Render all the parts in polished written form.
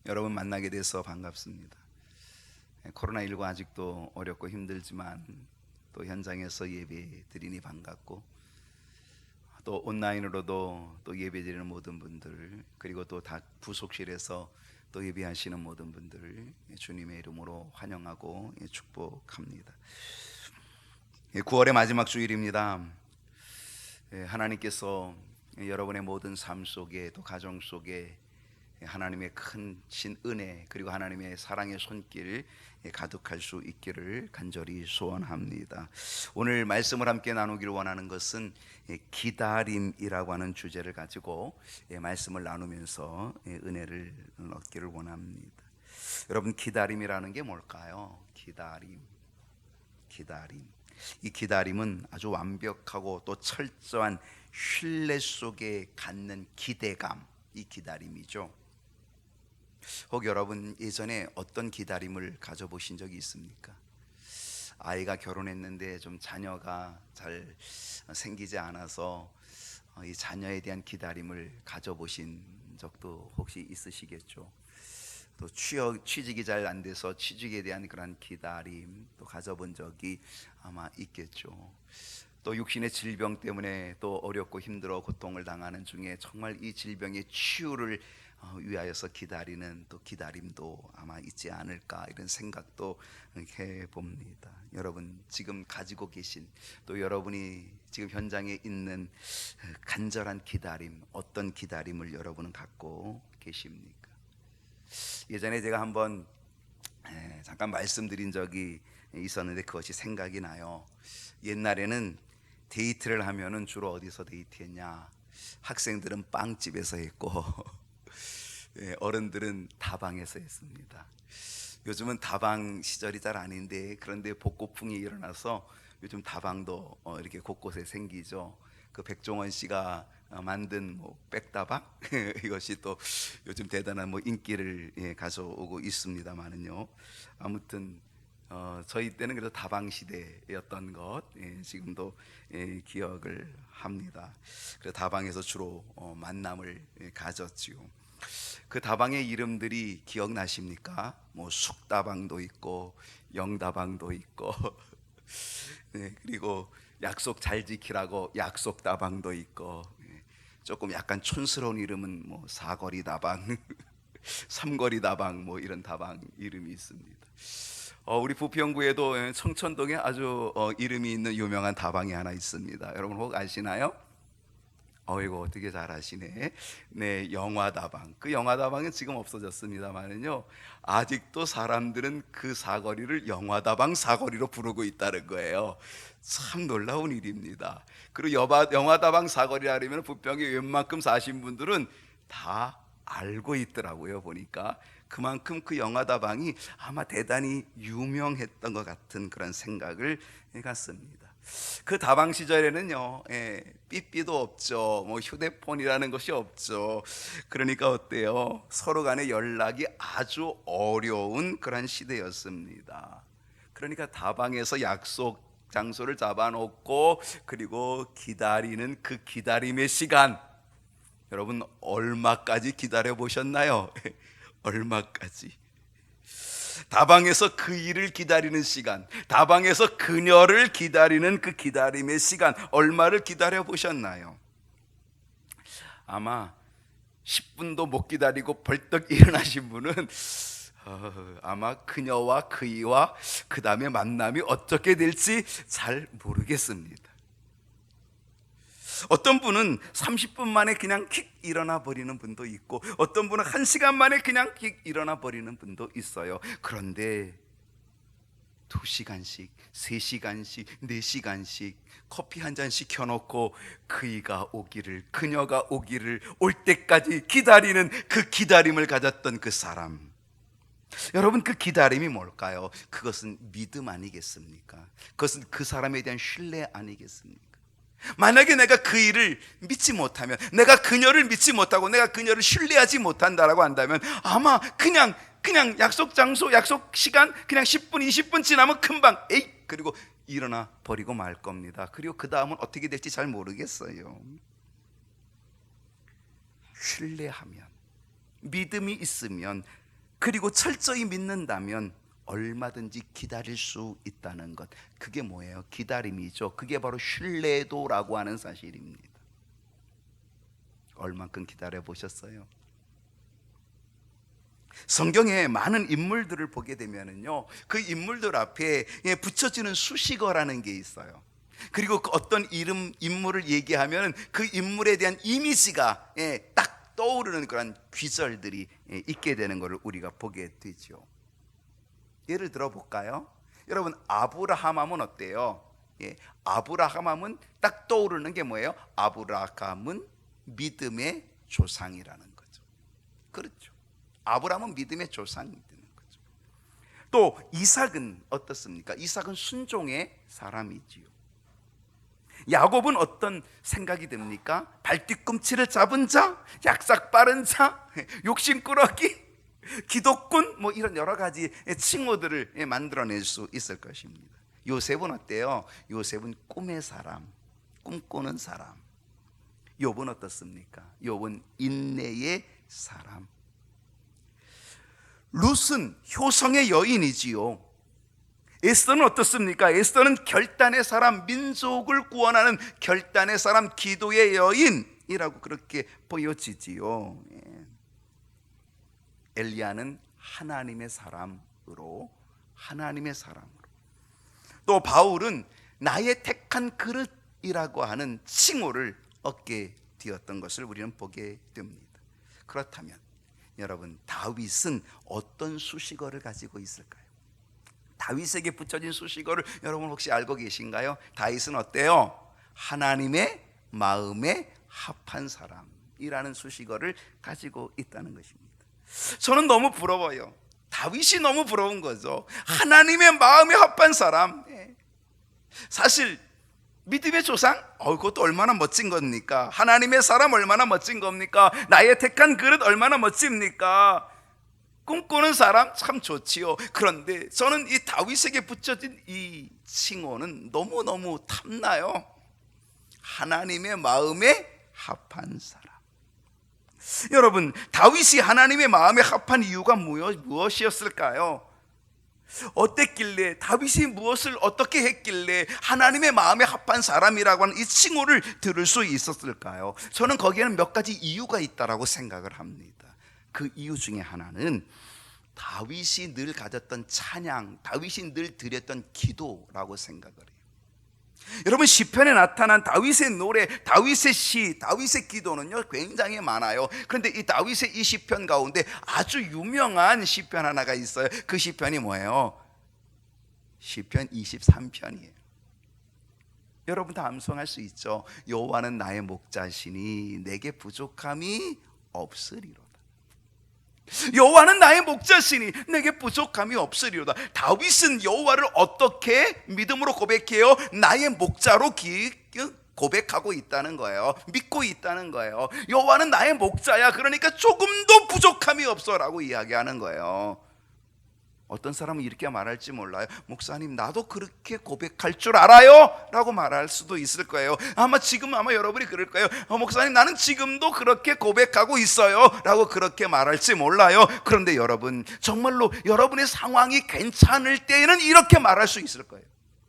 여러분 만나게 돼서 반갑습니다. 코로나19 아직도 어렵고 힘들지만 또 현장에서 예배 드리니 반갑고, 또 온라인으로도 또 예배 드리는 모든 분들, 그리고 또 다 부속실에서 또 예배하시는 모든 분들을 주님의 이름으로 환영하고 축복합니다. 9월의 마지막 주일입니다. 하나님께서 여러분의 모든 삶 속에, 또 가정 속에 하나님의 큰 신은혜, 그리고 하나님의 사랑의 손길 가득할 수 있기를 간절히 소원합니다. 오늘 말씀을 함께 나누기를 원하는 것은 기다림이라고 하는 주제를 가지고 말씀을 나누면서 은혜를 얻기를 원합니다. 여러분, 기다림이라는 게 뭘까요? 기다림. 이 기다림은 아주 완벽하고 또 철저한 신뢰 속에 갖는 기대감, 이 기다림이죠. 혹 여러분 예전에 어떤 기다림을 가져보신 적이 있습니까? 아이가 결혼했는데 좀 자녀가 잘 생기지 않아서 이 자녀에 대한 기다림을 가져보신 적도 혹시 있으시겠죠. 또 취직이 잘 안 돼서 취직에 대한 그런 기다림 또 가져본 적이 아마 있겠죠. 또 육신의 질병 때문에 또 어렵고 힘들어 고통을 당하는 중에 정말 이 질병의 치유를 위하여서 기다리는 또 기다림도 아마 있지 않을까, 이런 생각도 해봅니다. 여러분 지금 가지고 계신, 또 여러분이 지금 현장에 있는 간절한 기다림, 어떤 기다림을 여러분은 갖고 계십니까? 예전에 제가 한번 잠깐 말씀드린 적이 있었는데 그것이 생각이 나요. 옛날에는 데이트를 하면은 주로 어디서 데이트했냐? 학생들은 빵집에서 했고 어른들은 다방에서 했습니다. 요즘은 다방 시절이 잘 아닌데, 그런데 복고풍이 일어나서 요즘 다방도 이렇게 곳곳에 생기죠. 그 백종원 씨가 만든 백다방 이것이 또 요즘 대단한 인기를 가져오고 있습니다만은요. 아무튼 저희 때는 그래도 다방 시대였던 것, 지금도 기억을 합니다. 그래서 다방에서 주로 만남을 가졌지요. 그 다방의 이름들이 기억나십니까? 숙다방도 있고 영다방도 있고 그리고 약속 잘 지키라고 약속다방도 있고, 조금 약간 촌스러운 이름은 사거리다방 삼거리다방 이런 다방 이름이 있습니다. 우리 부평구에도 청천동에 아주 이름이 있는 유명한 다방이 하나 있습니다. 여러분 혹 아시나요? 이거 어떻게 잘 아시네. 네, 영화다방. 그 영화다방은 지금 없어졌습니다만은요, 아직도 사람들은 그 사거리를 영화다방 사거리로 부르고 있다는 거예요. 참 놀라운 일입니다. 그리고 영화다방 사거리 하려면 부평에 웬만큼 사신 분들은 다 알고 있더라고요. 보니까 그만큼 그 영화다방이 아마 대단히 유명했던 것 같은 그런 생각을 해갔습니다. 그 다방 시절에는요, 삐삐도 없죠. 휴대폰이라는 것이 없죠. 그러니까 어때요? 서로 간의 연락이 아주 어려운 그런 시대였습니다. 그러니까 다방에서 약속 장소를 잡아놓고, 그리고 기다리는 그 기다림의 시간, 여러분 얼마까지 기다려 보셨나요? 얼마까지? 다방에서 그 일을 기다리는 시간, 다방에서 그녀를 기다리는 그 기다림의 시간, 얼마를 기다려 보셨나요? 아마 10분도 못 기다리고 벌떡 일어나신 분은 아마 그녀와 그이와 그 다음에 만남이 어떻게 될지 잘 모르겠습니다. 어떤 분은 30분 만에 그냥 킥 일어나 버리는 분도 있고, 어떤 분은 1시간 만에 그냥 킥 일어나 버리는 분도 있어요. 그런데 2시간씩, 3시간씩, 4시간씩 커피 한 잔씩 켜놓고 그이가 오기를, 그녀가 오기를, 올 때까지 기다리는 그 기다림을 가졌던 그 사람, 여러분 그 기다림이 뭘까요? 그것은 믿음 아니겠습니까? 그것은 그 사람에 대한 신뢰 아니겠습니까? 만약에 내가 그 일을 믿지 못하면, 내가 그녀를 믿지 못하고 내가 그녀를 신뢰하지 못한다라고 한다면, 아마 그냥 약속 장소, 약속 시간 그냥 10분, 20분 지나면 금방 그리고 일어나 버리고 말 겁니다. 그리고 그 다음은 어떻게 될지 잘 모르겠어요. 신뢰하면, 믿음이 있으면 그리고 철저히 믿는다면 얼마든지 기다릴 수 있다는 것, 그게 뭐예요? 기다림이죠. 그게 바로 신뢰도라고 하는 사실입니다. 얼만큼 기다려 보셨어요? 성경에 많은 인물들을 보게 되면은요, 그 인물들 앞에 붙여지는 수식어라는 게 있어요. 그리고 그 어떤 인물을 얘기하면 그 인물에 대한 이미지가 딱 떠오르는 그런 귀절들이 있게 되는 것을 우리가 보게 되죠. 예를 들어 볼까요? 여러분, 아브라함 하면 어때요? 아브라함 하면 딱 떠오르는 게 뭐예요? 아브라함은 믿음의 조상이라는 거죠. 그렇죠. 아브라함은 믿음의 조상이 되는 거죠. 또 이삭은 어떻습니까? 이삭은 순종의 사람이지요. 야곱은 어떤 생각이 듭니까? 발뒤꿈치를 잡은 자, 약삭 빠른 자, 욕심꾸러기, 기독군, 뭐 이런 여러 가지 칭호들을 만들어낼 수 있을 것입니다. 요셉은 어때요? 요셉은 꿈의 사람, 꿈꾸는 사람. 욥은 어떻습니까? 욥은 인내의 사람. 룻은 효성의 여인이지요. 에스더는 어떻습니까? 에스더는 결단의 사람, 민족을 구원하는 결단의 사람, 기도의 여인이라고 그렇게 보여지지요. 엘리야는 하나님의 사람으로, 또 바울은 나의 택한 그릇이라고 하는 칭호를 얻게 되었던 것을 우리는 보게 됩니다. 그렇다면 여러분, 다윗은 어떤 수식어를 가지고 있을까요? 다윗에게 붙여진 수식어를 여러분 혹시 알고 계신가요? 다윗은 어때요? 하나님의 마음에 합한 사람이라는 수식어를 가지고 있다는 것입니다. 저는 너무 부러워요. 다윗이 너무 부러운 거죠. 하나님의 마음에 합한 사람. 사실 믿음의 조상? 그것도 얼마나 멋진 겁니까? 하나님의 사람 얼마나 멋진 겁니까? 나의 택한 그릇 얼마나 멋집니까? 꿈꾸는 사람 참 좋지요. 그런데 저는 이 다윗에게 붙여진 이 칭호는 너무너무 탐나요. 하나님의 마음에 합한 사람. 여러분, 다윗이 하나님의 마음에 합한 이유가 무엇이었을까요? 어땠길래, 다윗이 무엇을 어떻게 했길래 하나님의 마음에 합한 사람이라고 하는 이 칭호를 들을 수 있었을까요? 저는 거기에는 몇 가지 이유가 있다라고 생각을 합니다. 그 이유 중에 하나는 다윗이 늘 가졌던 찬양, 다윗이 늘 드렸던 기도라고 생각을 해요. 여러분, 시편에 나타난 다윗의 노래, 다윗의 시, 다윗의 기도는요 굉장히 많아요. 그런데 이 다윗의 이 시편 가운데 아주 유명한 시편 하나가 있어요. 그 시편이 뭐예요? 시편 23편이에요. 여러분 다 암송할 수 있죠. 여호와는 나의 목자시니 내게 부족함이 없으리로다. 여호와는 나의 목자시니 내게 부족함이 없으리로다. 다윗은 여호와를 어떻게 믿음으로 고백해요? 나의 목자로 고백하고 있다는 거예요. 믿고 있다는 거예요. 여호와는 나의 목자야. 그러니까 조금도 부족함이 없어라고 이야기하는 거예요. 어떤 사람은 이렇게 말할지 몰라요. 목사님, 나도 그렇게 고백할 줄 알아요 라고 말할 수도 있을 거예요. 아마 여러분이 그럴 거예요. 목사님, 나는 지금도 그렇게 고백하고 있어요 라고 그렇게 말할지 몰라요. 그런데 여러분, 정말로 여러분의 상황이 괜찮을 때에는 이렇게 말할 수 있을 거예요.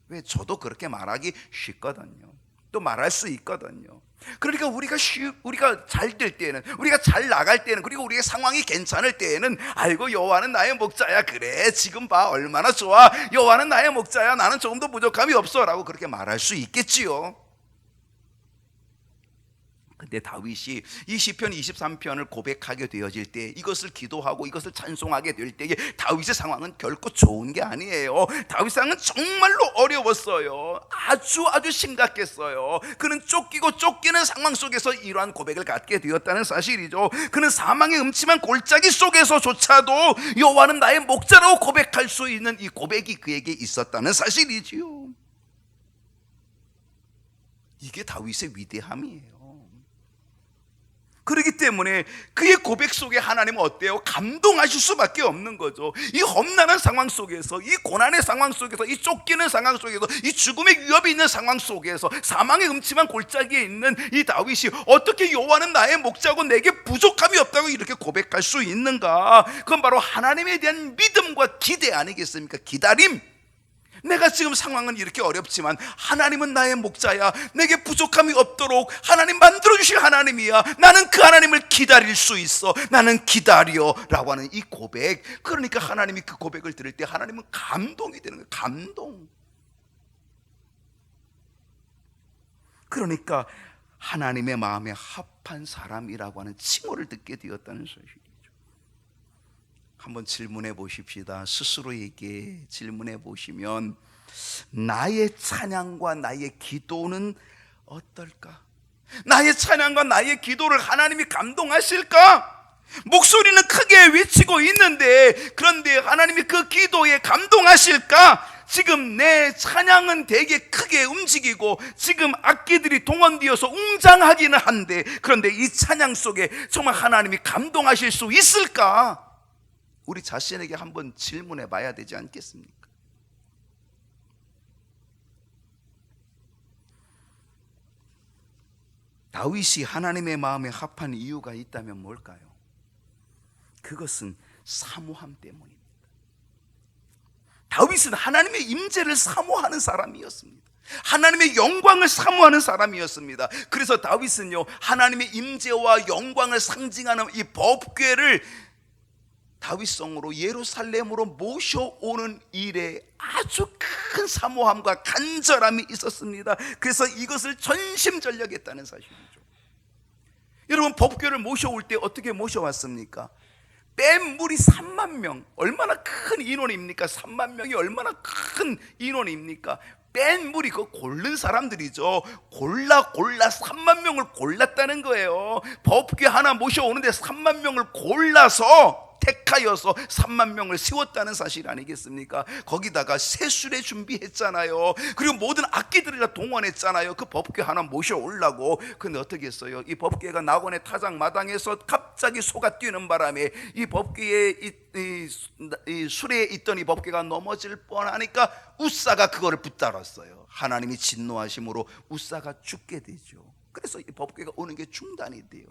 왜? 저도 그렇게 말하기 쉽거든요. 또 말할 수 있거든요. 그러니까 우리가 잘 될 때는, 우리가 잘 나갈 때는, 그리고 우리의 상황이 괜찮을 때에는, 아이고 여호와는 나의 목자야. 그래, 지금 봐, 얼마나 좋아. 여호와는 나의 목자야. 나는 조금도 부족함이 없어 라고 그렇게 말할 수 있겠지요. 근데 다윗이 이 시편 23편을 고백하게 되어질 때, 이것을 기도하고 이것을 찬송하게 될 때에 다윗의 상황은 결코 좋은 게 아니에요. 다윗의 상황은 정말로 어려웠어요. 아주 심각했어요. 그는 쫓기고 쫓기는 상황 속에서 이러한 고백을 갖게 되었다는 사실이죠. 그는 사망의 음침한 골짜기 속에서조차도 여호와는 나의 목자라고 고백할 수 있는 이 고백이 그에게 있었다는 사실이지요. 이게 다윗의 위대함이에요. 그렇기 때문에 그의 고백 속에 하나님은 어때요? 감동하실 수밖에 없는 거죠. 이 험난한 상황 속에서, 이 고난의 상황 속에서, 이 쫓기는 상황 속에서, 이 죽음의 위협이 있는 상황 속에서, 사망의 음침한 골짜기에 있는 이 다윗이 어떻게 여호와는 나의 목자고 내게 부족함이 없다고 이렇게 고백할 수 있는가? 그건 바로 하나님에 대한 믿음과 기대 아니겠습니까? 기다림. 내가 지금 상황은 이렇게 어렵지만 하나님은 나의 목자야. 내게 부족함이 없도록 하나님 만들어주실 하나님이야. 나는 그 하나님을 기다릴 수 있어. 나는 기다려 라고 하는 이 고백. 그러니까 하나님이 그 고백을 들을 때 하나님은 감동이 되는 거예요. 감동. 그러니까 하나님의 마음에 합한 사람이라고 하는 칭호를 듣게 되었다는 사실이죠. 한번 질문해 보십시다. 스스로에게 질문해 보시면 나의 찬양과 나의 기도는 어떨까? 나의 찬양과 나의 기도를 하나님이 감동하실까? 목소리는 크게 외치고 있는데, 그런데 하나님이 그 기도에 감동하실까? 지금 내 찬양은 되게 크게 움직이고 지금 악기들이 동원되어서 웅장하기는 한데, 그런데 이 찬양 속에 정말 하나님이 감동하실 수 있을까? 우리 자신에게 한번 질문해 봐야 되지 않겠습니까? 다윗이 하나님의 마음에 합한 이유가 있다면 뭘까요? 그것은 사모함 때문입니다. 다윗은 하나님의 임재를 사모하는 사람이었습니다. 하나님의 영광을 사모하는 사람이었습니다. 그래서 다윗은요, 하나님의 임재와 영광을 상징하는 이 법궤를 다윗성으로 예루살렘으로 모셔오는 일에 아주 큰 사모함과 간절함이 있었습니다. 그래서 이것을 전심전력했다는 사실이죠. 여러분, 법궤를 모셔올 때 어떻게 모셔왔습니까? 뺀 물이 3만 명, 얼마나 큰 인원입니까? 3만 명이 얼마나 큰 인원입니까? 뺀 물이 그 고른 사람들이죠. 골라 3만 명을 골랐다는 거예요. 법궤 하나 모셔오는데 3만 명을 골라서 택하여서 3만 명을 세웠다는 사실 아니겠습니까? 거기다가 세수레 준비했잖아요. 그리고 모든 악기들을 다 동원했잖아요. 그 법궤 하나 모셔오려고. 근데 어떻게 했어요? 이 법궤가 낙원의 타작 마당에서 갑자기 소가 뛰는 바람에 이 법궤에 이 수레에 있던 이 법궤가 넘어질 뻔하니까 우사가 그거를 붙들었어요. 하나님이 진노하심으로 우사가 죽게 되죠. 그래서 이 법궤가 오는 게 중단이 돼요.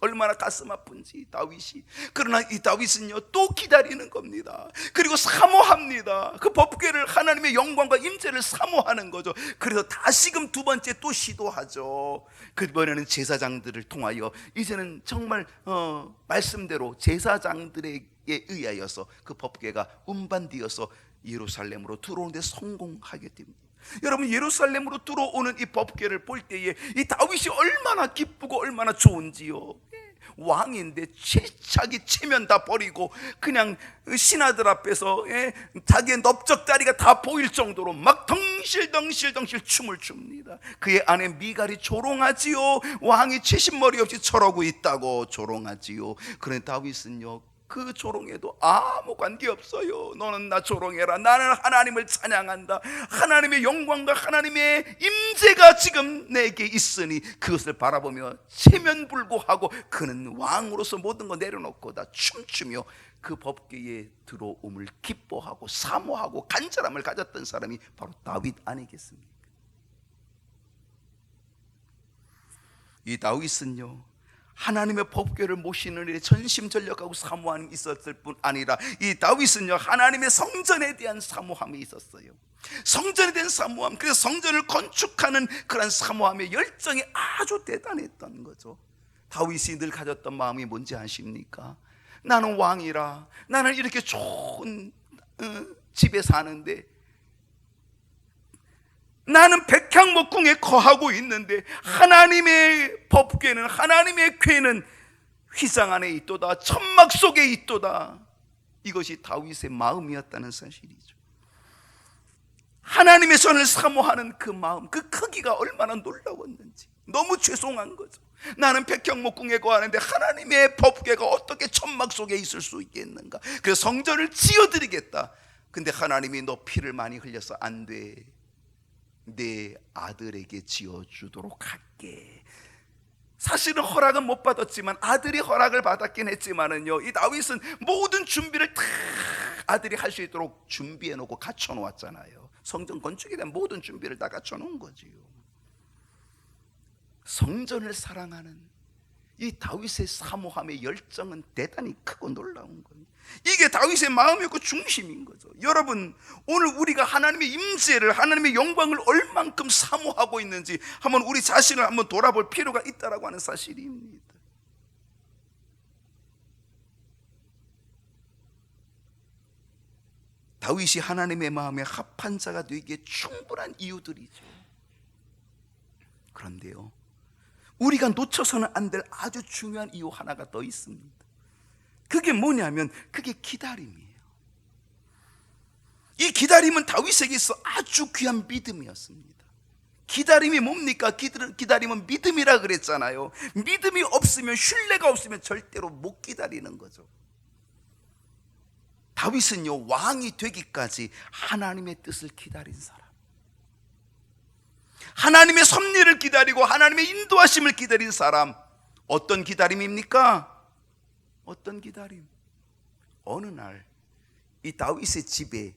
얼마나 가슴 아픈지 다윗이. 그러나 이 다윗은요, 또 기다리는 겁니다. 그리고 사모합니다. 그 법궤를, 하나님의 영광과 임재를 사모하는 거죠. 그래서 다시금 두 번째 또 시도하죠. 그번에는 제사장들을 통하여 이제는 정말 말씀대로 제사장들에게 의하여서 그 법궤가 운반되어서 예루살렘으로 들어오는데 성공하게 됩니다. 여러분, 예루살렘으로 들어오는 이 법궤를 볼 때에 이 다윗이 얼마나 기쁘고 얼마나 좋은지요. 왕인데 자기 체면 다 버리고 그냥 신하들 앞에서 자기의 넓적다리가 다 보일 정도로 막 덩실덩실 춤을 춥니다. 그의 아내 미갈이 조롱하지요. 왕이 채신머리 없이 절하고 있다고 조롱하지요. 그런데 다윗은요, 그 조롱에도 아무 관계없어요. 너는 나 조롱해라. 나는 하나님을 찬양한다. 하나님의 영광과 하나님의 임재가 지금 내게 있으니 그것을 바라보며 체면불고하고 그는 왕으로서 모든 거 내려놓고 다 춤추며 그 법궤에 들어옴을 기뻐하고 사모하고 간절함을 가졌던 사람이 바로 다윗 아니겠습니까? 이 다윗은요, 하나님의 법궤를 모시는 일에 전심전력하고 사모함이 있었을 뿐 아니라 이 다윗은요, 하나님의 성전에 대한 사모함이 있었어요. 성전에 대한 사모함, 그래서 성전을 건축하는 그런 사모함의 열정이 아주 대단했던 거죠. 다윗이 늘 가졌던 마음이 뭔지 아십니까? 나는 왕이라, 나는 이렇게 좋은 집에 사는데, 나는 백향목궁에 거하고 있는데 하나님의 법궤는, 하나님의 궤는 휘장 안에 있도다, 천막 속에 있도다. 이것이 다윗의 마음이었다는 사실이죠. 하나님의 선을 사모하는 그 마음, 그 크기가 얼마나 놀라웠는지. 너무 죄송한 거죠. 나는 백향목궁에 거하는데 하나님의 법궤가 어떻게 천막 속에 있을 수 있겠는가. 그래서 성전을 지어드리겠다. 근데 하나님이 너 피를 많이 흘려서 안 돼, 내 아들에게 지어주도록 할게. 사실은 허락은 못 받았지만 아들이 허락을 받았긴 했지만은요, 이 다윗은 모든 준비를 다 아들이 할 수 있도록 준비해 놓고 갖춰 놓았잖아요. 성전 건축에 대한 모든 준비를 다 갖춰 놓은 거지요. 성전을 사랑하는 이 다윗의 사모함의 열정은 대단히 크고 놀라운 거예요. 이게 다윗의 마음이었고 중심인 거죠. 여러분, 오늘 우리가 하나님의 임재를, 하나님의 영광을 얼만큼 사모하고 있는지 한번 우리 자신을 한번 돌아볼 필요가 있다라고 하는 사실입니다. 다윗이 하나님의 마음에 합한 자가 되기에 충분한 이유들이죠. 그런데요, 우리가 놓쳐서는 안 될 아주 중요한 이유 하나가 더 있습니다. 그게 뭐냐면 그게 기다림이에요. 이 기다림은 다윗에게 있어 아주 귀한 믿음이었습니다. 기다림이 뭡니까? 기다림은 믿음이라 그랬잖아요. 믿음이 없으면, 신뢰가 없으면 절대로 못 기다리는 거죠. 다윗은요, 왕이 되기까지 하나님의 뜻을 기다린 사람, 하나님의 섭리를 기다리고 하나님의 인도하심을 기다린 사람. 어떤 기다림입니까? 어떤 기다림? 어느 날 이 다윗의 집에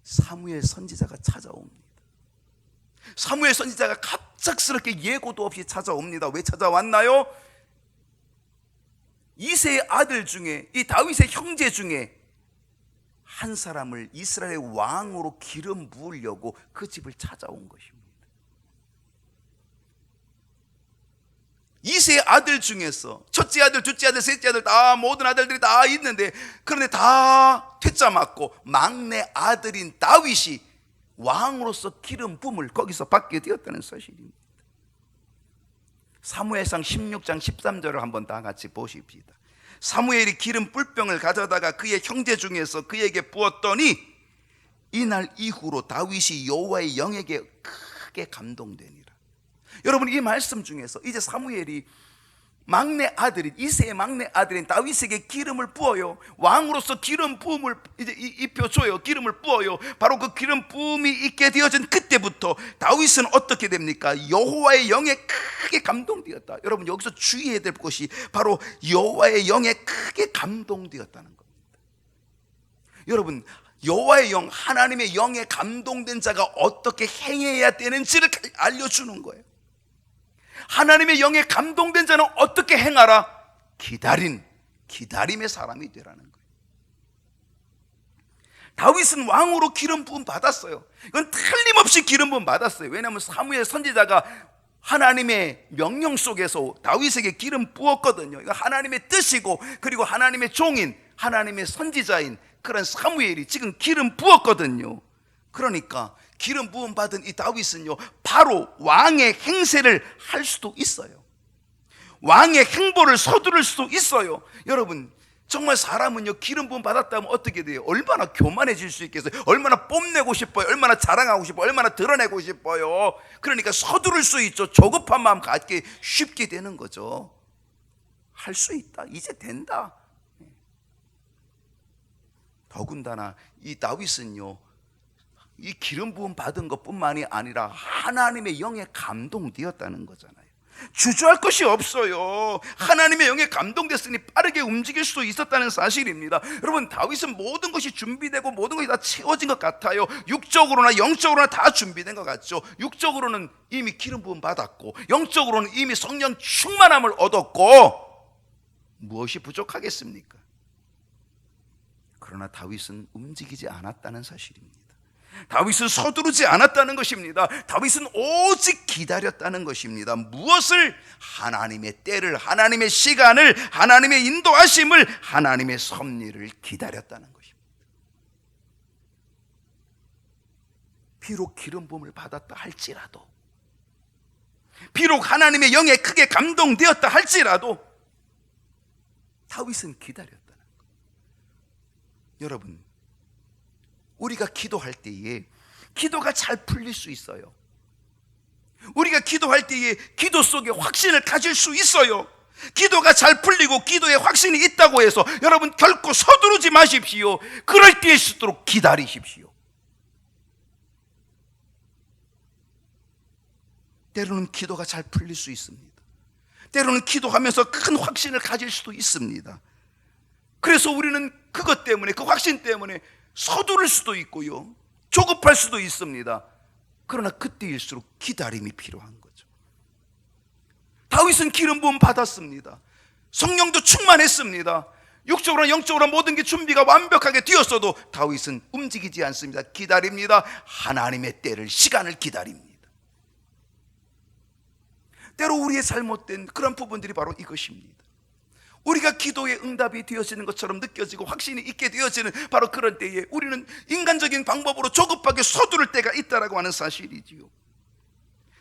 사무엘 선지자가 찾아옵니다. 사무엘 선지자가 갑작스럽게 예고도 없이 찾아옵니다. 왜 찾아왔나요? 이새의 아들 중에, 이 다윗의 형제 중에 한 사람을 이스라엘의 왕으로 기름 부으려고 그 집을 찾아온 것입니다. 이새의 아들 중에서 첫째 아들, 둘째 아들, 셋째 아들, 다 모든 아들들이 다 있는데, 그런데 다 퇴짜 맞고 막내 아들인 다윗이 왕으로서 기름 부음을 거기서 받게 되었다는 사실입니다. 사무엘상 16장 13절을 한번 다 같이 보십시다. 사무엘이 기름 뿔병을 가져다가 그의 형제 중에서 그에게 부었더니 이날 이후로 다윗이 여호와의 영에게 크게 감동되니라. 여러분, 이 말씀 중에서 이제 사무엘이 막내 아들인, 이새의 막내 아들인 다윗에게 기름을 부어요. 왕으로서 기름 부음을 이제 입혀줘요. 기름을 부어요. 바로 그 기름 부음이 있게 되어진 그때부터 다윗은 어떻게 됩니까? 여호와의 영에 크게 감동되었다. 여러분, 여기서 주의해야 될 것이 바로 여호와의 영에 크게 감동되었다는 겁니다. 여러분, 여호와의 영, 하나님의 영에 감동된 자가 어떻게 행해야 되는지를 알려주는 거예요. 하나님의 영에 감동된 자는 어떻게 행하라? 기다림의 사람이 되라는 거예요. 다윗은 왕으로 기름 부음 받았어요. 이건 틀림없이 기름 부음 받았어요. 왜냐하면 사무엘 선지자가 하나님의 명령 속에서 다윗에게 기름 부었거든요. 이건 하나님의 뜻이고, 그리고 하나님의 종인, 하나님의 선지자인 그런 사무엘이 지금 기름 부었거든요. 그러니까 기름 부음 받은 이 다윗은요, 바로 왕의 행세를 할 수도 있어요. 왕의 행보를 서두를 수도 있어요. 여러분, 정말 사람은요, 기름 부음 받았다면 어떻게 돼요? 얼마나 교만해질 수 있겠어요? 얼마나 뽐내고 싶어요? 얼마나 자랑하고 싶어요? 얼마나 드러내고 싶어요? 그러니까 서두를 수 있죠. 조급한 마음 갖기 쉽게 되는 거죠. 할 수 있다, 이제 된다. 더군다나 이 다윗은요, 이 기름 부음 받은 것뿐만이 아니라 하나님의 영에 감동되었다는 거잖아요. 주저할 것이 없어요. 하나님의 영에 감동됐으니 빠르게 움직일 수도 있었다는 사실입니다. 여러분, 다윗은 모든 것이 준비되고 모든 것이 다 채워진 것 같아요. 육적으로나 영적으로나 다 준비된 것 같죠. 육적으로는 이미 기름 부음 받았고, 영적으로는 이미 성령 충만함을 얻었고, 무엇이 부족하겠습니까? 그러나 다윗은 움직이지 않았다는 사실입니다. 다윗은 서두르지 않았다는 것입니다. 다윗은 오직 기다렸다는 것입니다. 무엇을? 하나님의 때를, 하나님의 시간을, 하나님의 인도하심을, 하나님의 섭리를 기다렸다는 것입니다. 비록 기름 부음을 받았다 할지라도, 비록 하나님의 영에 크게 감동되었다 할지라도 다윗은 기다렸다는 것. 여러분, 우리가 기도할 때에 기도가 잘 풀릴 수 있어요. 우리가 기도할 때에 기도 속에 확신을 가질 수 있어요. 기도가 잘 풀리고 기도에 확신이 있다고 해서 여러분 결코 서두르지 마십시오. 그럴 때일수록 기다리십시오. 때로는 기도가 잘 풀릴 수 있습니다. 때로는 기도하면서 큰 확신을 가질 수도 있습니다. 그래서 우리는 그것 때문에, 그 확신 때문에 서두를 수도 있고요, 조급할 수도 있습니다. 그러나 그때일수록 기다림이 필요한 거죠. 다윗은 기름 부음 받았습니다. 성령도 충만했습니다. 육적으로나 영적으로 모든 게 준비가 완벽하게 되었어도 다윗은 움직이지 않습니다. 기다립니다. 하나님의 때를, 시간을 기다립니다. 때로 우리의 잘못된 그런 부분들이 바로 이것입니다. 우리가 기도의 응답이 되어지는 것처럼 느껴지고 확신이 있게 되어지는 바로 그런 때에 우리는 인간적인 방법으로 조급하게 서두를 때가 있다라고 하는 사실이지요.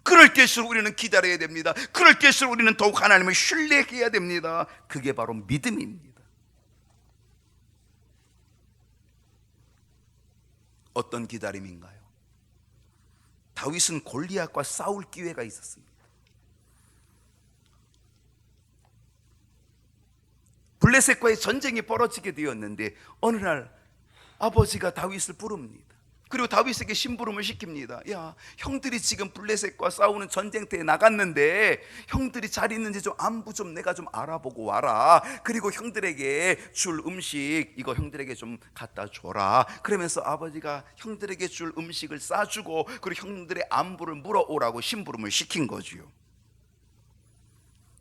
그럴 때일수록 우리는 기다려야 됩니다. 그럴 때일수록 우리는 더욱 하나님을 신뢰해야 됩니다. 그게 바로 믿음입니다. 어떤 기다림인가요? 다윗은 골리앗과 싸울 기회가 있었습니다. 블레셋과의 전쟁이 벌어지게 되었는데 어느 날 아버지가 다윗을 부릅니다. 그리고 다윗에게 심부름을 시킵니다. 야, 형들이 지금 블레셋과 싸우는 전쟁터에 나갔는데 형들이 잘 있는지 좀 안부 좀 내가 좀 알아보고 와라. 그리고 형들에게 줄 음식 이거 형들에게 좀 갖다 줘라. 그러면서 아버지가 형들에게 줄 음식을 싸주고 그리고 형들의 안부를 물어오라고 심부름을 시킨 거지요.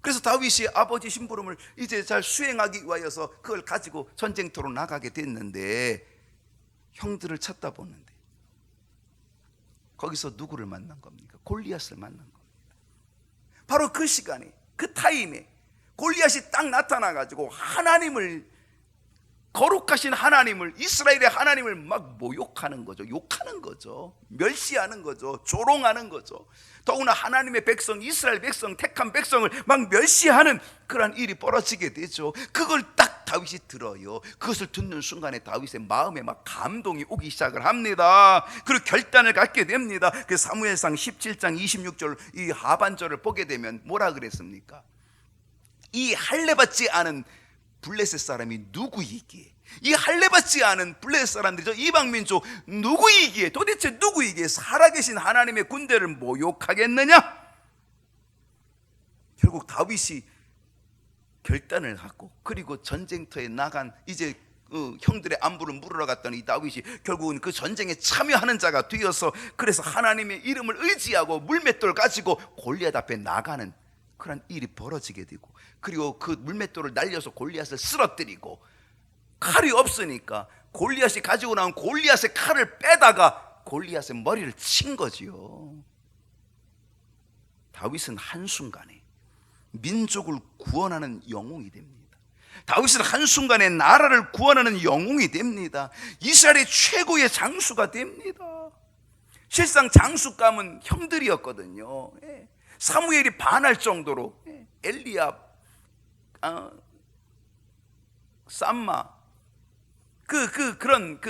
그래서 다윗이 아버지 심부름을 이제 잘 수행하기 위하여서 그걸 가지고 전쟁터로 나가게 됐는데 형들을 찾다 보는데 거기서 누구를 만난 겁니까? 골리앗을 만난 겁니다. 바로 그 시간에, 그 타임에 골리앗이 딱 나타나가지고 하나님을, 거룩하신 하나님을, 이스라엘의 하나님을 막 모욕하는 거죠. 욕하는 거죠. 멸시하는 거죠. 조롱하는 거죠. 더구나 하나님의 백성, 이스라엘 백성, 택한 백성을 막 멸시하는 그런 일이 벌어지게 되죠. 그걸 딱 다윗이 들어요. 그것을 듣는 순간에 다윗의 마음에 막 감동이 오기 시작을 합니다. 그리고 결단을 갖게 됩니다. 그 사무엘상 17장 26절 이 하반절을 보게 되면 뭐라 그랬습니까? 이 할례받지 않은 블레셋 사람이 누구이기에, 이 할례받지 않은 블레셋 사람들이, 저 이방민족 누구이기에, 도대체 누구이기에 살아계신 하나님의 군대를 모욕하겠느냐? 결국 다윗이 결단을 하고 그리고 전쟁터에 나간 이제 형들의 안부를 물으러 갔던 이 다윗이 결국은 그 전쟁에 참여하는 자가 되어서 그래서 하나님의 이름을 의지하고 물맷돌 가지고 골리앗 앞에 나가는 그런 일이 벌어지게 되고, 그리고 그 물맷돌을 날려서 골리앗을 쓰러뜨리고, 칼이 없으니까 골리앗이 가지고 나온 골리앗의 칼을 빼다가 골리앗의 머리를 친 거지요. 다윗은 한순간에 민족을 구원하는 영웅이 됩니다. 다윗은 한순간에 나라를 구원하는 영웅이 됩니다. 이스라엘의 최고의 장수가 됩니다. 실상 장수감은 형들이었거든요. 사무엘이 반할 정도로 엘리압, 쌈마 그런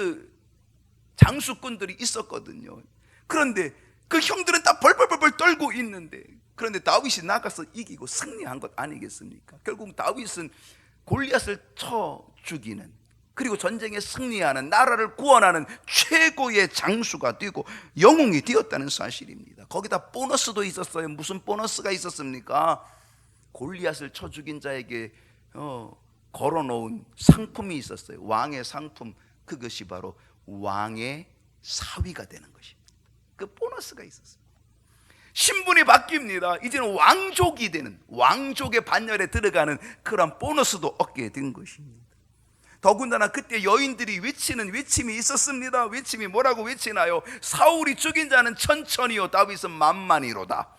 장수꾼들이 있었거든요. 그런데 그 형들은 다 벌벌벌 떨고 있는데, 그런데 다윗이 나가서 이기고 승리한 것 아니겠습니까? 결국 다윗은 골리앗을 쳐 죽이는, 그리고 전쟁에 승리하는, 나라를 구원하는 최고의 장수가 되고 영웅이 되었다는 사실입니다. 거기다 보너스도 있었어요. 무슨 보너스가 있었습니까? 골리앗을 쳐 죽인 자에게 걸어놓은 상품이 있었어요. 왕의 상품, 그것이 바로 왕의 사위가 되는 것입니다. 그 보너스가 있었어요. 신분이 바뀝니다. 이제는 왕족이 되는, 왕족의 반열에 들어가는 그런 보너스도 얻게 된 것입니다. 더군다나 그때 여인들이 외치는 외침이 있었습니다. 외침이 뭐라고 외치나요? 사울이 죽인 자는 천천히요, 다윗은 만만히로다.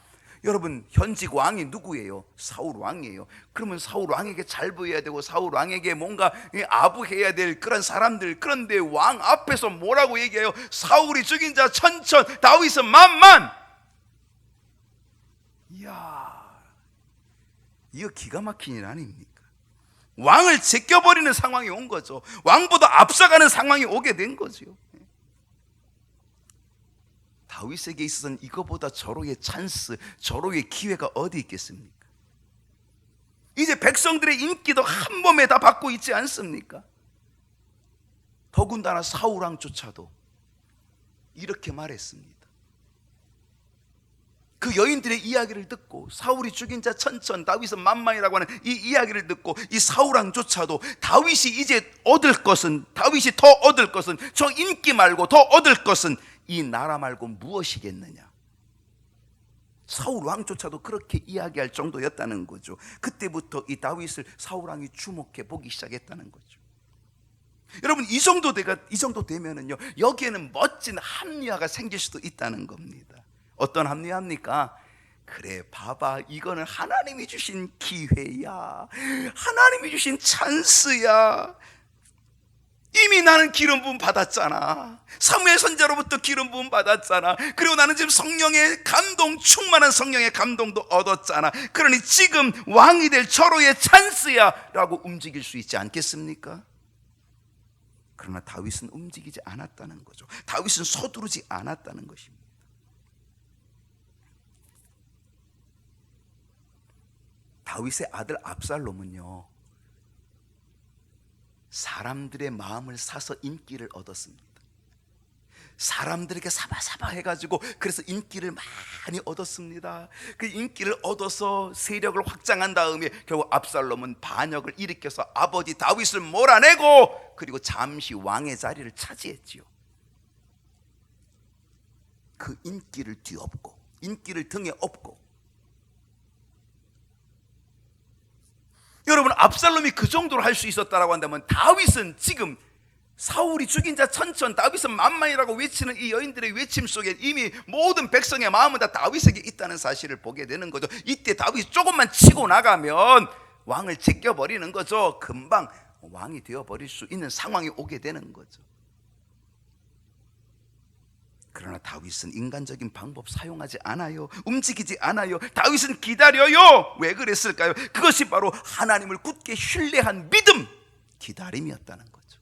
여러분, 현직 왕이 누구예요? 사울 왕이에요. 그러면 사울 왕에게 잘 보여야 되고 사울 왕에게 뭔가 아부해야 될 그런 사람들, 그런데 왕 앞에서 뭐라고 얘기해요? 사울이 죽인 자 천천, 다윗은 만만. 이야, 이거 기가 막힌 일 아닙니까? 왕을 제껴버리는 상황이 온 거죠. 왕보다 앞서가는 상황이 오게 된 거죠. 다윗에게 있어서는 이거보다 절호의 찬스, 절호의 기회가 어디 있겠습니까? 이제 백성들의 인기도 한 몸에 다 받고 있지 않습니까? 더군다나 사울왕조차도 이렇게 말했습니다. 그 여인들의 이야기를 듣고 사울이 죽인 자 천천, 다윗은 만만이라고 하는 이 이야기를 듣고 이 사울 왕조차도 다윗이 이제 얻을 것은, 다윗이 더 얻을 것은 저 인기 말고 더 얻을 것은 이 나라 말고 무엇이겠느냐. 사울 왕조차도 그렇게 이야기할 정도였다는 거죠. 그때부터 이 다윗을 사울 왕이 주목해 보기 시작했다는 거죠. 여러분, 이 정도 되면은요, 여기에는 멋진 합리화가 생길 수도 있다는 겁니다. 어떤 합리화입니까? 그래, 봐봐, 이거는 하나님이 주신 기회야, 하나님이 주신 찬스야. 이미 나는 기름 부음 받았잖아. 사무엘 선지자로부터 기름 부음 받았잖아. 그리고 나는 지금 성령의 감동, 충만한 성령의 감동도 얻었잖아. 그러니 지금 왕이 될 절호의 찬스야 라고 움직일 수 있지 않겠습니까? 그러나 다윗은 움직이지 않았다는 거죠. 다윗은 서두르지 않았다는 것입니다. 다윗의 아들 압살롬은요, 사람들의 마음을 사서 인기를 얻었습니다. 사람들에게 사바사바 해가지고 그래서 인기를 많이 얻었습니다. 그 인기를 얻어서 세력을 확장한 다음에 결국 압살롬은 반역을 일으켜서 아버지 다윗을 몰아내고 그리고 잠시 왕의 자리를 차지했지요. 그 인기를 뒤엎고, 인기를 등에 업고. 여러분, 압살롬이 그 정도로 할 수 있었다라고 한다면 다윗은 지금 사울이 죽인 자 천천, 다윗은 만만이라고 외치는 이 여인들의 외침 속에 이미 모든 백성의 마음은 다 다윗에게 있다는 사실을 보게 되는 거죠. 이때 다윗이 조금만 치고 나가면 왕을 제껴버리는 거죠. 금방 왕이 되어버릴 수 있는 상황이 오게 되는 거죠. 그러나 다윗은 인간적인 방법 사용하지 않아요. 움직이지 않아요. 다윗은 기다려요. 왜 그랬을까요? 그것이 바로 하나님을 굳게 신뢰한 믿음, 기다림이었다는 거죠.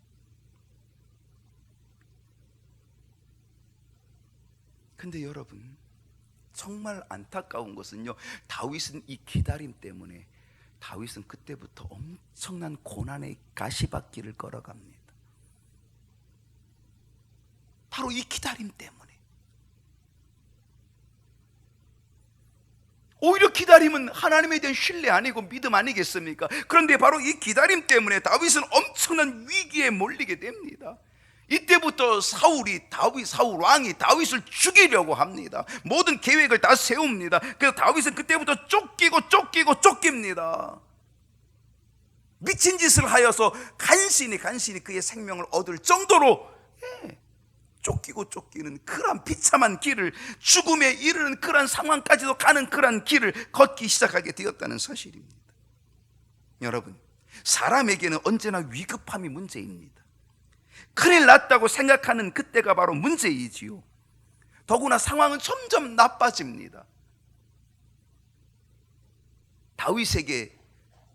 근데 여러분, 정말 안타까운 것은요, 다윗은 이 기다림 때문에 다윗은 그때부터 엄청난 고난의 가시밭길을 걸어갑니다. 바로 이 기다림 때문에. 오히려 기다림은 하나님에 대한 신뢰 아니고 믿음 아니겠습니까? 그런데 바로 이 기다림 때문에 다윗은 엄청난 위기에 몰리게 됩니다. 이때부터 사울 왕이 다윗을 죽이려고 합니다. 모든 계획을 다 세웁니다. 그래서 다윗은 그때부터 쫓깁니다. 미친 짓을 하여서 간신히 그의 생명을 얻을 정도로 쫓기는 그러한 비참한 길을, 죽음에 이르는 그러한 상황까지도 가는 그러한 길을 걷기 시작하게 되었다는 사실입니다. 여러분, 사람에게는 언제나 위급함이 문제입니다. 큰일 났다고 생각하는 그때가 바로 문제이지요. 더구나 상황은 점점 나빠집니다. 다윗에게,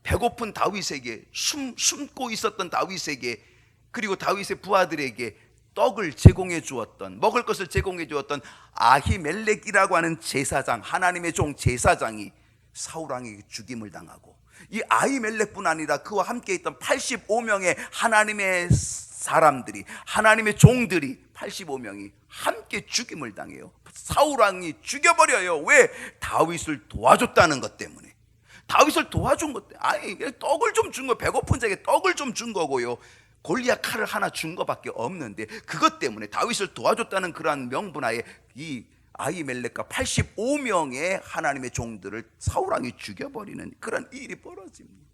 배고픈 다윗에게, 숨고 있었던 다윗에게, 그리고 다윗의 부하들에게 떡을 제공해 주었던, 먹을 것을 제공해 주었던 아히멜렉이라고 하는 제사장, 하나님의 종 제사장이 사울왕에게 죽임을 당하고, 이 아히멜렉뿐 아니라 그와 함께 있던 85명의 하나님의 사람들이, 하나님의 종들이 85명이 함께 죽임을 당해요. 사울왕이 죽여버려요. 왜? 다윗을 도와줬다는 것 때문에. 다윗을 도와준 것 때문에. 아니, 떡을 좀 준 거, 배고픈 자에게 떡을 좀 준 거고요, 골리앗 칼을 하나 준 것밖에 없는데, 그것 때문에 다윗을 도와줬다는 그러한 명분하에 이 아히멜렉과 85명의 하나님의 종들을 사울왕이 죽여버리는 그런 일이 벌어집니다.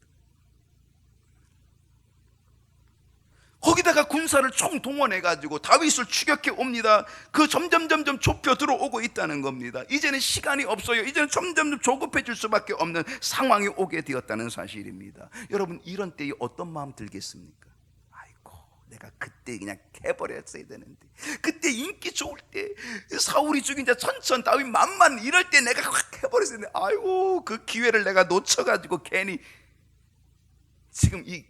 거기다가 군사를 총동원해가지고 다윗을 추격해 옵니다. 그 점점 좁혀 들어오고 있다는 겁니다. 이제는 시간이 없어요. 이제는 점점 조급해질 수밖에 없는 상황이 오게 되었다는 사실입니다. 여러분, 이런 때에 어떤 마음 들겠습니까? 내가 그때 그냥 해버렸어야 되는데, 그때 인기 좋을 때, 사울이 죽인 자 천천, 다윗 만만, 이럴 때 내가 확 해버렸어야 되는데, 아이고, 그 기회를 내가 놓쳐가지고 괜히 지금 이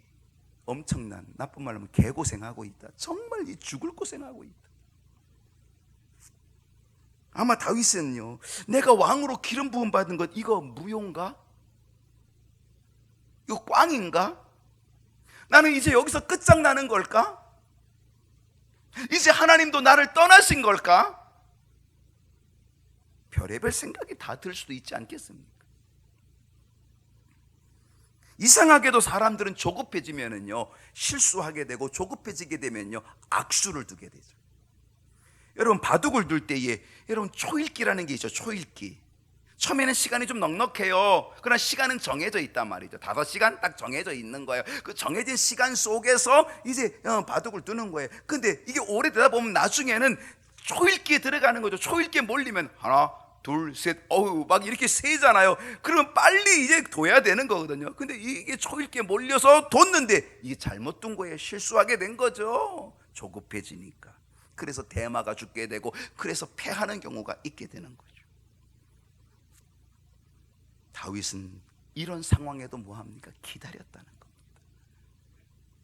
엄청난, 나쁜 말로 하면 개고생하고 있다. 정말 이 죽을 고생하고 있다. 아마 다윗은요, 내가 왕으로 기름 부음 받은 것, 이거 무용가? 이거 꽝인가? 나는 이제 여기서 끝장나는 걸까? 이제 하나님도 나를 떠나신 걸까? 별의별 생각이 다 들 수도 있지 않겠습니까? 이상하게도 사람들은 조급해지면은요, 실수하게 되고, 조급해지게 되면요, 악수를 두게 되죠. 여러분, 바둑을 둘 때에 여러분 초읽기라는 게 있죠. 초읽기. 처음에는 시간이 좀 넉넉해요. 그러나 시간은 정해져 있단 말이죠. 5시간 딱 정해져 있는 거예요. 그 정해진 시간 속에서 이제 바둑을 두는 거예요. 근데 이게 오래되다 보면 나중에는 초읽기에 들어가는 거죠. 초읽기에 몰리면 하나, 둘, 셋, 어우, 막 이렇게 세잖아요. 그러면 빨리 이제 둬야 되는 거거든요. 근데 이게 초읽기에 몰려서 뒀는데 이게 잘못 둔 거예요. 실수하게 된 거죠. 조급해지니까. 그래서 대마가 죽게 되고, 그래서 패하는 경우가 있게 되는 거죠. 다윗은 이런 상황에도 뭐합니까? 기다렸다는 겁니다.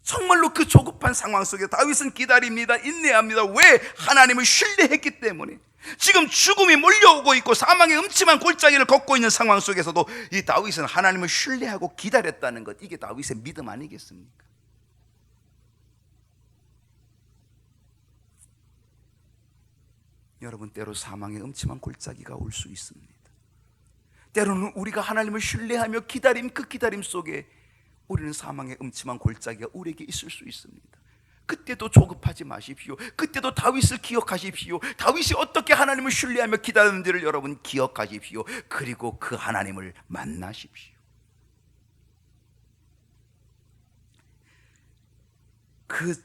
정말로 그 조급한 상황 속에 다윗은 기다립니다. 인내합니다. 왜? 하나님을 신뢰했기 때문에. 지금 죽음이 몰려오고 있고 사망의 음침한 골짜기를 걷고 있는 상황 속에서도 이 다윗은 하나님을 신뢰하고 기다렸다는 것, 이게 다윗의 믿음 아니겠습니까? 여러분, 때로 사망의 음침한 골짜기가 올 수 있습니다. 때로는 우리가 하나님을 신뢰하며 기다림, 그 기다림 속에 우리는 사망의 음침한 골짜기가 우리에게 있을 수 있습니다. 그때도 조급하지 마십시오. 그때도 다윗을 기억하십시오. 다윗이 어떻게 하나님을 신뢰하며 기다렸는지를 여러분 기억하십시오. 그리고 그 하나님을 만나십시오.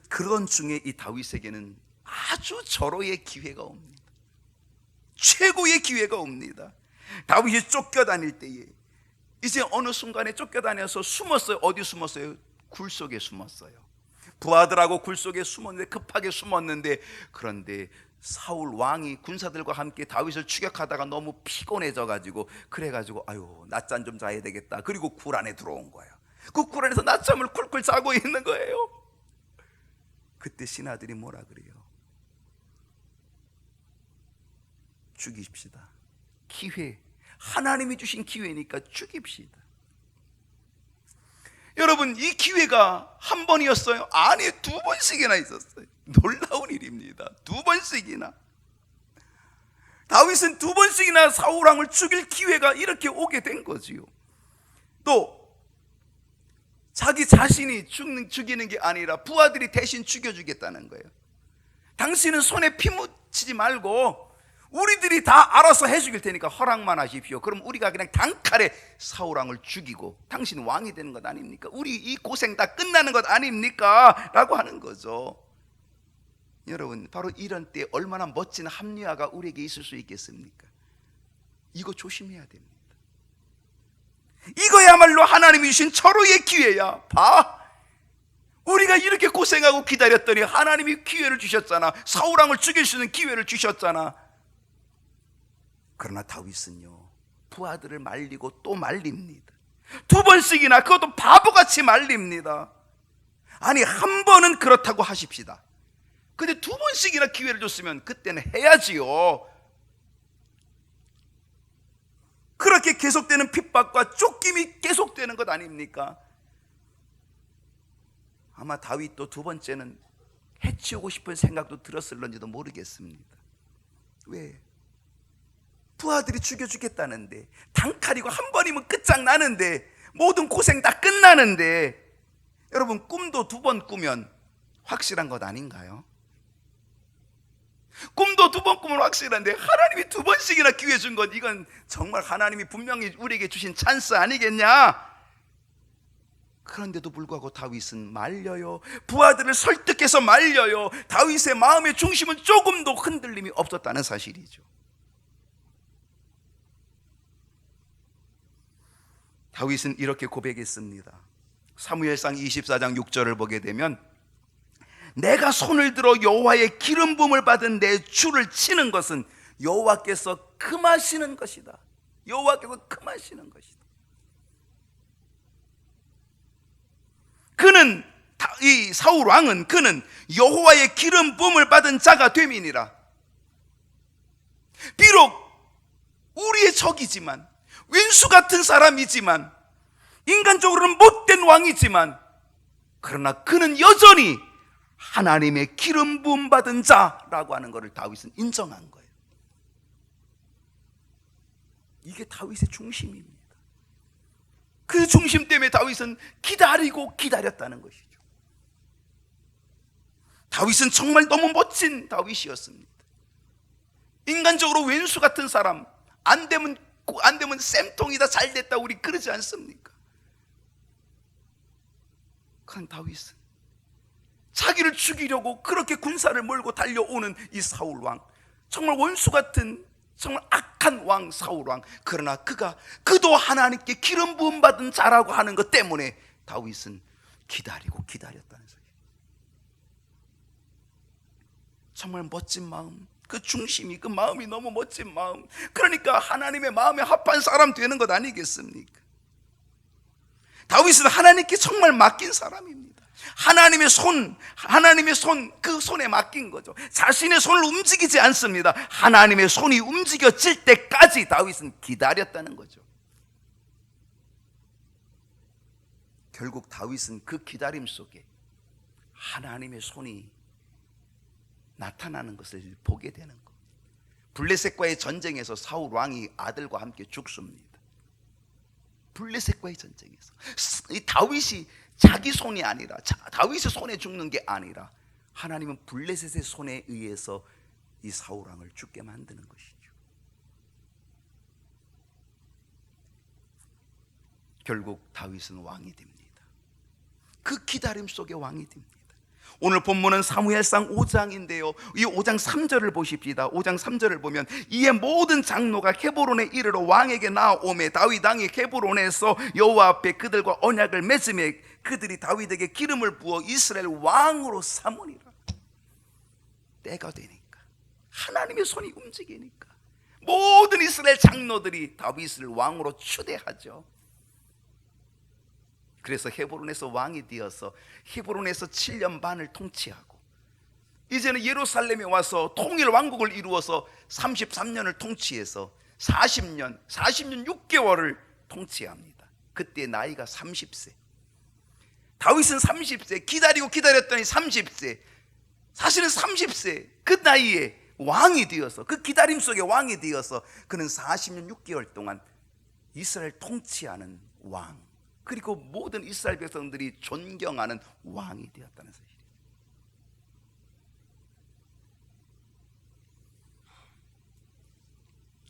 그런 중에 이 다윗에게는 아주 절호의 기회가 옵니다. 최고의 기회가 옵니다. 다윗이 쫓겨다닐 때에 이제 어느 순간에 쫓겨다녀서 숨었어요. 어디 숨었어요? 굴 속에 숨었어요. 부하들하고 굴 속에 숨었는데, 급하게 숨었는데, 그런데 사울 왕이 군사들과 함께 다윗을 추격하다가 너무 피곤해져 가지고, 그래가지고 아유, 낮잠 좀 자야 되겠다. 그리고 굴 안에 들어온 거예요. 그 굴 안에서 낮잠을 쿨쿨 자고 있는 거예요. 그때 신하들이 뭐라 그래요? 죽이십시다. 기회, 하나님이 주신 기회니까 죽입시다. 여러분, 이 기회가 한 번이었어요? 아니, 2번씩이나 있었어요. 놀라운 일입니다. 2번씩이나. 다윗은 2번씩이나 사울왕을 죽일 기회가 이렇게 오게 된 거지요. 또 자기 자신이 죽이는 게 아니라 부하들이 대신 죽여주겠다는 거예요. 당신은 손에 피 묻히지 말고 우리들이 다 알아서 해주길 테니까 허락만 하십시오. 그럼 우리가 그냥 단칼에 사울왕을 죽이고 당신 왕이 되는 것 아닙니까? 우리 이 고생 다 끝나는 것 아닙니까? 라고 하는 거죠. 여러분, 바로 이런 때 얼마나 멋진 합리화가 우리에게 있을 수 있겠습니까? 이거 조심해야 됩니다. 이거야말로 하나님이 주신 절호의 기회야. 봐, 우리가 이렇게 고생하고 기다렸더니 하나님이 기회를 주셨잖아. 사울왕을 죽일 수 있는 기회를 주셨잖아. 그러나 다윗은요, 부하들을 말리고 또 말립니다. 2번씩이나, 그것도 바보같이 말립니다. 아니, 한 번은 그렇다고 하십시다. 근데 2번씩이나 기회를 줬으면 그때는 해야지요. 그렇게 계속되는 핍박과 쫓김이 계속되는 것 아닙니까? 아마 다윗도 2번째는 해치우고 싶은 생각도 들었을런지도 모르겠습니다. 왜? 부하들이 죽여주겠다는데, 단칼이고 한 번이면 끝장나는데, 모든 고생 다 끝나는데, 여러분, 꿈도 2번 꾸면 확실한 것 아닌가요? 꿈도 2번 꾸면 확실한데 하나님이 2번씩이나 기회 준 것, 이건 정말 하나님이 분명히 우리에게 주신 찬스 아니겠냐? 그런데도 불구하고 다윗은 말려요. 부하들을 설득해서 말려요. 다윗의 마음의 중심은 조금도 흔들림이 없었다는 사실이죠. 다윗은 이렇게 고백했습니다. 사무엘상 24장 6절을 보게 되면, 내가 손을 들어 여호와의 기름 부음을 받은 내 주를 치는 것은 여호와께서 금하시는 것이다. 여호와께서 금하시는 것이다. 그는, 이 사울 왕은, 그는 여호와의 기름 부음을 받은 자가 됨이니라. 비록 우리의 적이지만, 왼수 같은 사람이지만, 인간적으로는 못된 왕이지만, 그러나 그는 여전히 하나님의 기름 부음 받은 자라고 하는 것을 다윗은 인정한 거예요. 이게 다윗의 중심입니다. 그 중심 때문에 다윗은 기다리고 기다렸다는 것이죠. 다윗은 정말 너무 멋진 다윗이었습니다. 인간적으로 왼수 같은 사람, 안 되면 쌤통이다, 잘 됐다, 우리 그러지 않습니까? 그런 다윗은 자기를 죽이려고 그렇게 군사를 몰고 달려오는 이 사울 왕, 정말 원수 같은 정말 악한 왕 사울 왕, 그러나 그도 하나님께 기름 부음 받은 자라고 하는 것 때문에 다윗은 기다리고 기다렸다는 소리. 정말 멋진 마음, 그 중심이, 그 마음이 너무 멋진 마음. 그러니까 하나님의 마음에 합한 사람 되는 것 아니겠습니까? 다윗은 하나님께 정말 맡긴 사람입니다. 하나님의 손, 그 손에 맡긴 거죠. 자신의 손을 움직이지 않습니다. 하나님의 손이 움직여질 때까지 다윗은 기다렸다는 거죠. 결국 다윗은 그 기다림 속에 하나님의 손이 나타나는 것을 보게 되는 것. 블레셋과의 전쟁에서 사울 왕이 아들과 함께 죽습니다. 블레셋과의 전쟁에서 이 다윗이 자기 손이 아니라, 다윗의 손에 죽는 게 아니라 하나님은 블레셋의 손에 의해서 이 사울 왕을 죽게 만드는 것이죠. 결국 다윗은 왕이 됩니다. 그 기다림 속에 왕이 됩니다. 오늘 본문은 사무엘상 5장인데요 이 5장 3절을 보십시다. 5장 3절을 보면, 이에 모든 장로가 헤브론에 이르러 왕에게 나오매 다윗 왕이 헤브론에서 여호와 앞에 그들과 언약을 맺으매 그들이 다윗에게 기름을 부어 이스라엘 왕으로 삼으니라. 때가 되니까, 하나님의 손이 움직이니까 모든 이스라엘 장로들이 다윗을 왕으로 추대하죠. 그래서 헤브론에서 왕이 되어서 헤브론에서 7년 반을 통치하고, 이제는 예루살렘에 와서 통일 왕국을 이루어서 33년을 통치해서 40년 6개월을 통치합니다. 그때 나이가 30세. 다윗은 30세, 기다리고 기다렸더니 30세, 사실은 30세 그 나이에 왕이 되어서, 그 기다림 속에 왕이 되어서 그는 40년 6개월 동안 이스라엘 통치하는 왕, 그리고 모든 이스라엘 백성들이 존경하는 왕이 되었다는 사실이에요.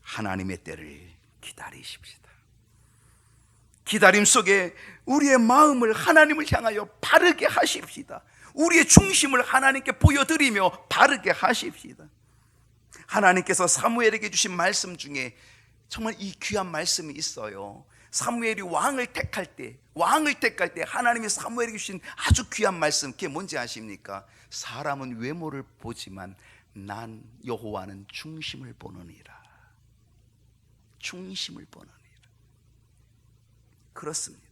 하나님의 때를 기다리십시다. 기다림 속에 우리의 마음을 하나님을 향하여 바르게 하십시다. 우리의 중심을 하나님께 보여드리며 바르게 하십시다. 하나님께서 사무엘에게 주신 말씀 중에 정말 이 귀한 말씀이 있어요. 사무엘이 왕을 택할 때 하나님이 사무엘에게 주신 아주 귀한 말씀, 그게 뭔지 아십니까? 사람은 외모를 보지만 난 여호와는 중심을 보느니라. 중심을 보느니라. 그렇습니다.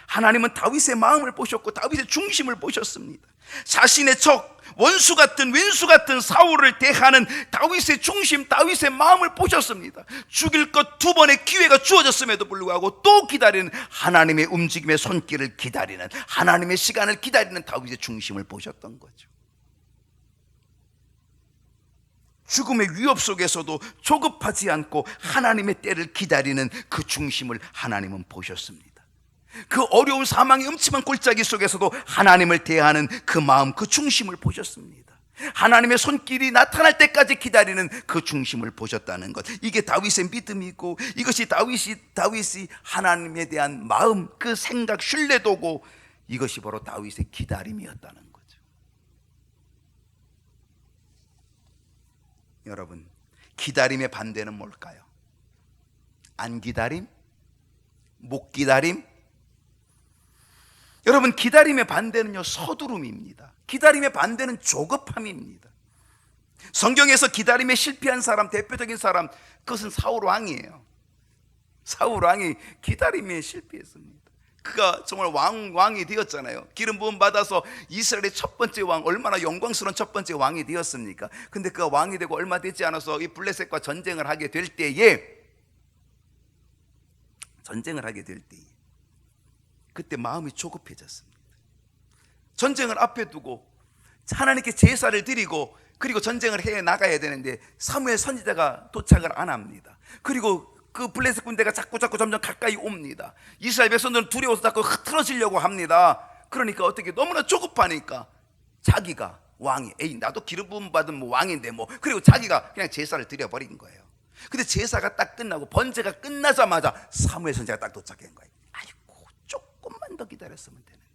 하나님은 다윗의 마음을 보셨고 다윗의 중심을 보셨습니다. 자신의 적, 원수 같은 왼수 같은 사울을 대하는 다윗의 중심, 다윗의 마음을 보셨습니다. 죽일 것 2번의 기회가 주어졌음에도 불구하고 또 기다리는, 하나님의 움직임의 손길을 기다리는, 하나님의 시간을 기다리는 다윗의 중심을 보셨던 거죠. 죽음의 위협 속에서도 조급하지 않고 하나님의 때를 기다리는 그 중심을 하나님은 보셨습니다. 그 어려운 사망의 음침한 골짜기 속에서도 하나님을 대하는 그 마음, 그 중심을 보셨습니다. 하나님의 손길이 나타날 때까지 기다리는 그 중심을 보셨다는 것, 이게 다윗의 믿음이고, 이것이 다윗이 하나님에 대한 마음, 그 생각, 신뢰도고, 이것이 바로 다윗의 기다림이었다는 거죠. 여러분, 기다림의 반대는 뭘까요? 안 기다림? 못 기다림? 여러분, 기다림의 반대는요, 서두름입니다. 기다림의 반대는 조급함입니다. 성경에서 기다림에 실패한 사람, 대표적인 사람, 그것은 사울 왕이에요. 사울 왕이 기다림에 실패했습니다. 그가 정말 왕이 되었잖아요. 기름 부음 받아서 이스라엘의 첫 번째 왕, 얼마나 영광스러운 첫 번째 왕이 되었습니까? 근데 그가 왕이 되고 얼마 되지 않아서 이 블레셋과 전쟁을 하게 될 때에 그때 마음이 조급해졌습니다. 전쟁을 앞에 두고 하나님께 제사를 드리고 그리고 전쟁을 해 나가야 되는데 사무엘 선지자가 도착을 안 합니다. 그리고 그 블레셋 군대가 자꾸 점점 가까이 옵니다. 이스라엘 백성들은 두려워서 자꾸 흐트러지려고 합니다. 그러니까 어떻게 너무나 조급하니까 자기가 왕이, 에이 나도 기름 부음 받은 뭐 왕인데 뭐, 그리고 자기가 그냥 제사를 드려버린 거예요. 근데 제사가 딱 끝나고 번제가 끝나자마자 사무엘 선지자가 딱 도착한 거예요. 아이고 조금만 더 기다렸으면 되는데.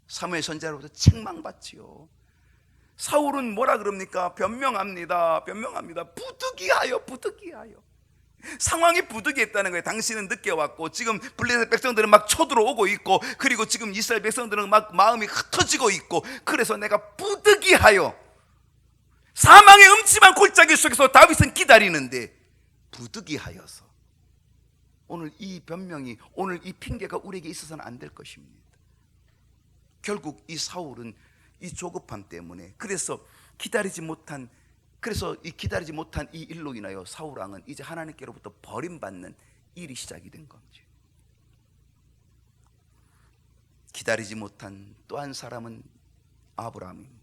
사무엘 선지자로부터 책망받지요. 사울은 뭐라 그럽니까? 변명합니다. 부득이하여. 상황이 부득이했다는 거예요. 당신은 늦게 왔고 지금 블레셋 백성들은 막 쳐들어오고 있고, 그리고 지금 이스라엘 백성들은 막 마음이 흩어지고 있고, 그래서 내가 부득이하여, 사망의 음침한 골짜기 속에서 다윗은 기다리는데 부득이하여서. 오늘 이 변명이, 오늘 이 핑계가 우리에게 있어서는 안 될 것입니다. 결국 이 사울은 이 조급함 때문에, 그래서 기다리지 못한 이 일로 인하여 사울 왕은 이제 하나님께로부터 버림받는 일이 시작이 된 거죠. 기다리지 못한 또 한 사람은 아브라함입니다.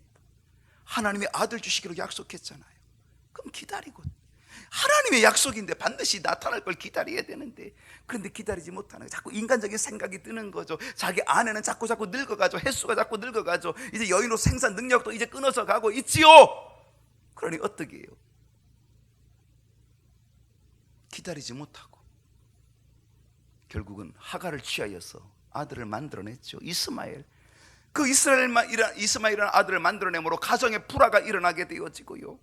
하나님의 아들 주시기로 약속했잖아요. 그럼 기다리고, 하나님의 약속인데 반드시 나타날 걸 기다려야 되는데, 그런데 기다리지 못하는, 자꾸 인간적인 생각이 드는 거죠. 자기 아내는 자꾸 늙어가죠. 횟수가 자꾸 늙어가죠. 이제 여인으로 생산 능력도 이제 끊어져 가고 있지요. 그러니 어떻게 해요? 기다리지 못하고 결국은 하갈을 취하여서 아들을 만들어냈죠. 이스마엘. 그 이스마엘이라는 아들을 만들어내므로 가정에 불화가 일어나게 되어지고요,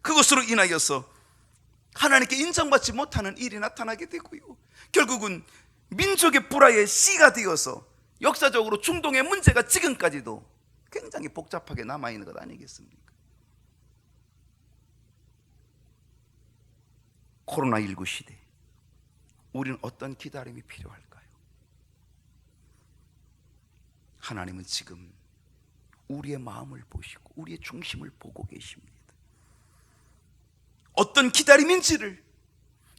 그것으로 인하여서 하나님께 인정받지 못하는 일이 나타나게 되고요, 결국은 민족의 불화의 씨가 되어서 역사적으로 중동의 문제가 지금까지도 굉장히 복잡하게 남아있는 것 아니겠습니까? 코로나19 시대, 우리는 어떤 기다림이 필요할까요? 하나님은 지금 우리의 마음을 보시고 우리의 중심을 보고 계십니다. 어떤 기다림인지를,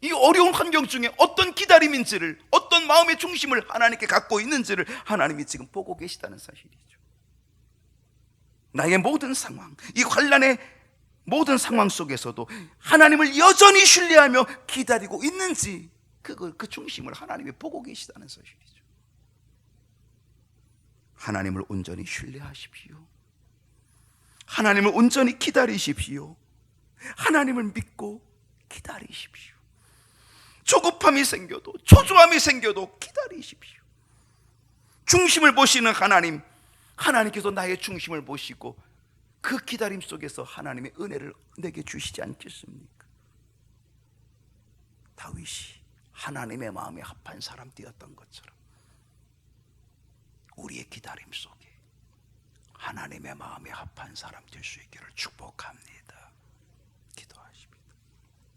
이 어려운 환경 중에 어떤 기다림인지를, 어떤 마음의 중심을 하나님께 갖고 있는지를 하나님이 지금 보고 계시다는 사실이죠. 나의 모든 상황, 이 환난의 모든 상황 속에서도 하나님을 여전히 신뢰하며 기다리고 있는지, 그 중심을 하나님이 보고 계시다는 사실이죠. 하나님을 온전히 신뢰하십시오. 하나님을 온전히 기다리십시오. 하나님을 믿고 기다리십시오. 조급함이 생겨도, 초조함이 생겨도 기다리십시오. 중심을 보시는 하나님, 하나님께서 나의 중심을 보시고 그 기다림 속에서 하나님의 은혜를 내게 주시지 않겠습니까? 다윗이 하나님의 마음에 합한 사람 되었던 것처럼 우리의 기다림 속에 하나님의 마음에 합한 사람 될 수 있기를 축복합니다.